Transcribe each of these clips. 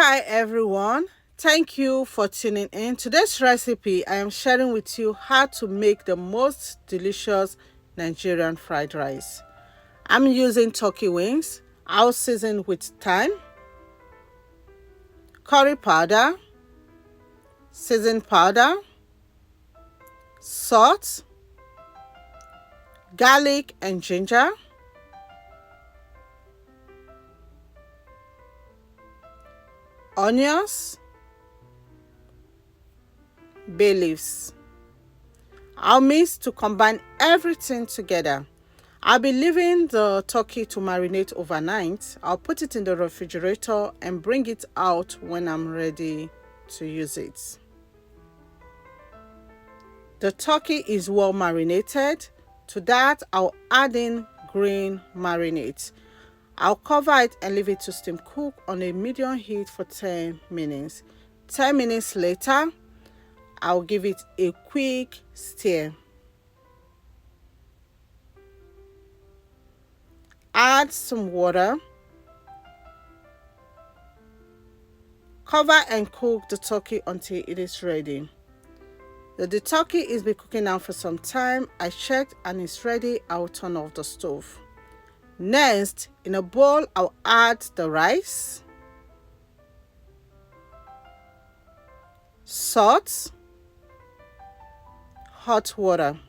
Hi everyone, thank you for tuning in. Today's recipe I am sharing with you how to make the most delicious Nigerian fried rice. I'm using turkey wings. I'll season with thyme, curry powder, season powder, salt, garlic and ginger, onions, bay leaves. I'll mix to combine everything together. I'll be leaving the turkey to marinate overnight. I'll put it in the refrigerator and bring it out when I'm ready to use it. The turkey is well marinated. To that, I'll add in green marinade. I'll cover it and leave it to steam cook on a medium heat for 10 minutes. 10 minutes later, I'll give it a quick stir. Add some water. Cover and cook the turkey until it is ready. The turkey is been cooking now for some time. I checked and it's ready. I'll turn off the stove. Next, in a bowl, I'll add the rice, salt, hot water.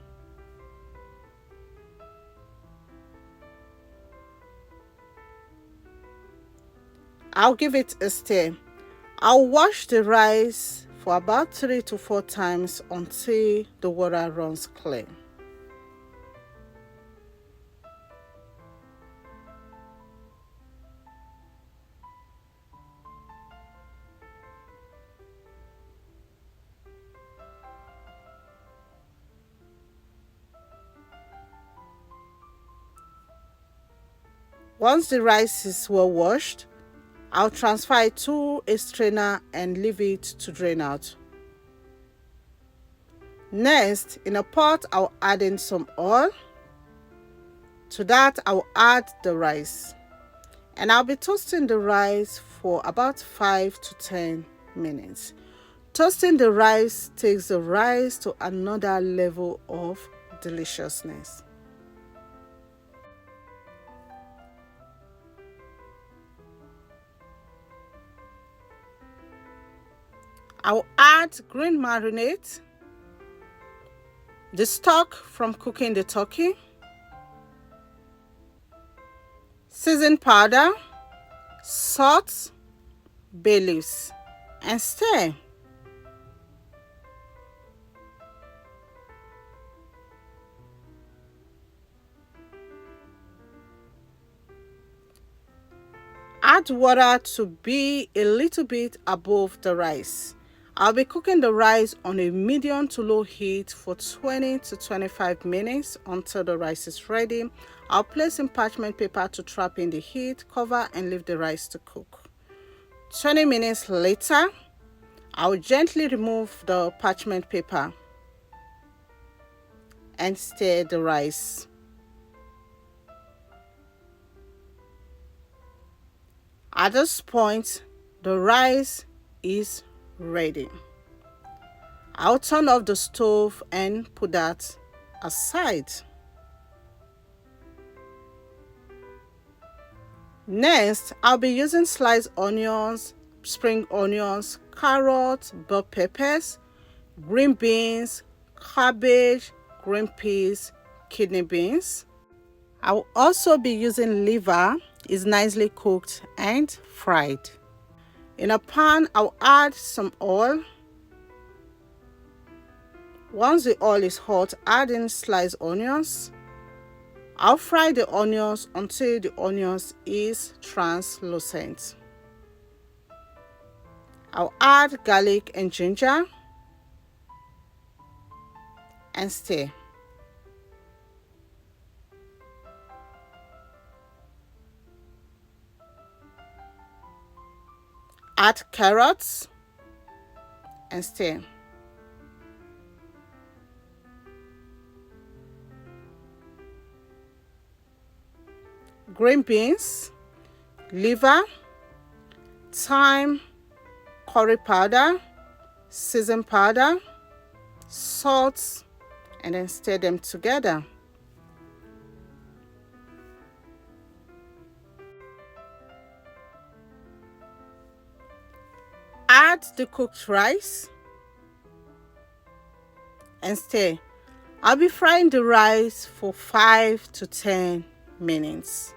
I'll give it a stir. I'll wash the rice for about 3 to 4 times until the water runs clear. Once the rice is well washed, I'll transfer it to a strainer and leave it to drain out. Next, in a pot, I'll add in some oil. To that, I'll add the rice. And I'll be toasting the rice for about 5 to 10 minutes. Toasting the rice takes the rice to another level of deliciousness. I'll add green marinade, the stock from cooking the turkey, seasoned powder, salt, bay leaves, and stir. Add water to be a little bit above the rice. I'll be cooking the rice on a medium to low heat for 20 to 25 minutes until the rice is ready. I'll place in parchment paper to trap in the heat, cover and leave the rice to cook. 20 minutes later, I'll gently remove the parchment paper and stir the rice. At this point, the rice is ready. I'll turn off the stove and put that aside. Next, I'll be using sliced onions, spring onions, carrots, bell peppers, green beans, cabbage, green peas, kidney beans. I'll also be using liver. It's nicely cooked and fried. In a pan, I'll add some oil. Once the oil is hot, add in sliced onions. I'll fry the onions until the onions is translucent. I'll add garlic and ginger and stir. Add carrots and stir. Green beans, liver, thyme, curry powder, season powder, salt, and then stir them together. Add the cooked rice and stir. I'll be frying the rice for 5 to 10 minutes.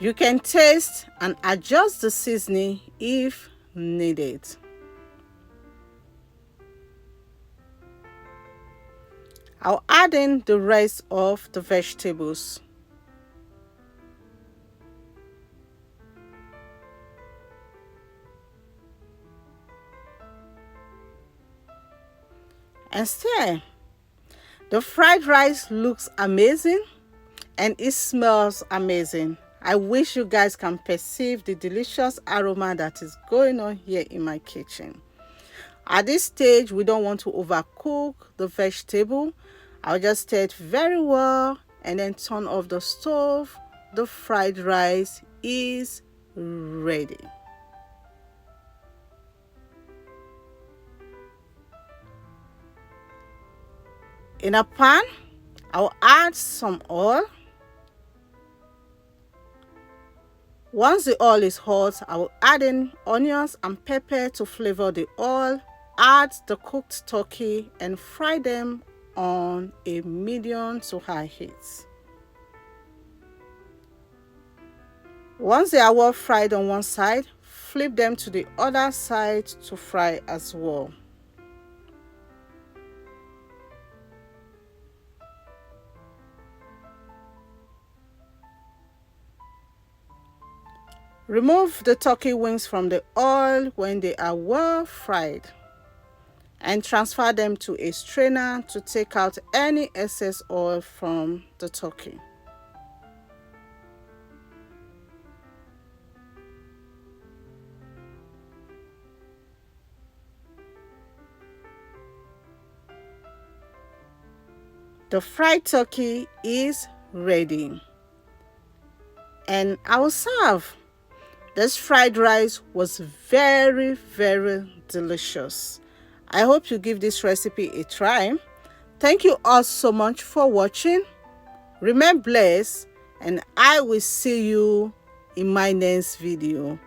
You can taste and adjust the seasoning if needed. I'll add in the rest of the vegetables. And stir. The fried rice looks amazing and it smells amazing. I wish you guys can perceive the delicious aroma that is going on here in my kitchen. At this stage, we don't want to overcook the vegetable. I'll just stir it very well and then turn off the stove. The fried rice is ready. In a pan, I'll add some oil. Once the oil is hot, I will add in onions and pepper to flavor the oil. Add the cooked turkey and fry them on a medium to high heat. Once they are well fried on one side, flip them to the other side to fry as well. Remove the turkey wings from the oil when they are well fried and transfer them to a strainer to take out any excess oil from the turkey. The fried turkey is ready and I will serve. This fried rice was very, very delicious. I hope you give this recipe a try. Thank you all so much for watching. Remain blessed and I will see you in my next video.